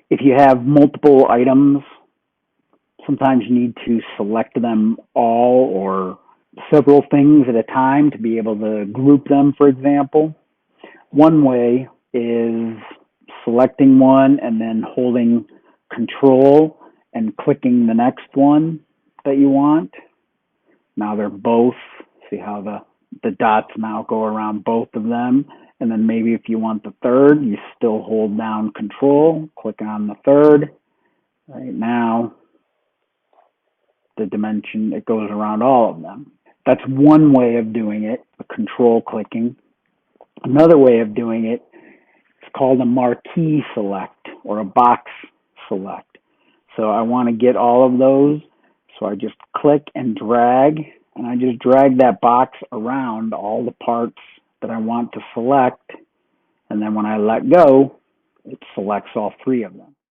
If you have multiple items, sometimes you need to select them all or several things at a time to be able to group them, for example. One way is selecting one and then holding control and clicking the next one that you want. Now they're both, see how the dots now go around both of them. And then maybe if you want the third, you still hold down control, click on the third. Right now, the dimension, it goes around all of them. That's one way of doing it, a control clicking. Another way of doing it is called a marquee select or a box select. So I want to get all of those, so I just click and drag, and I just drag that box around all the parts that I want to select, and then when I let go, it selects all three of them.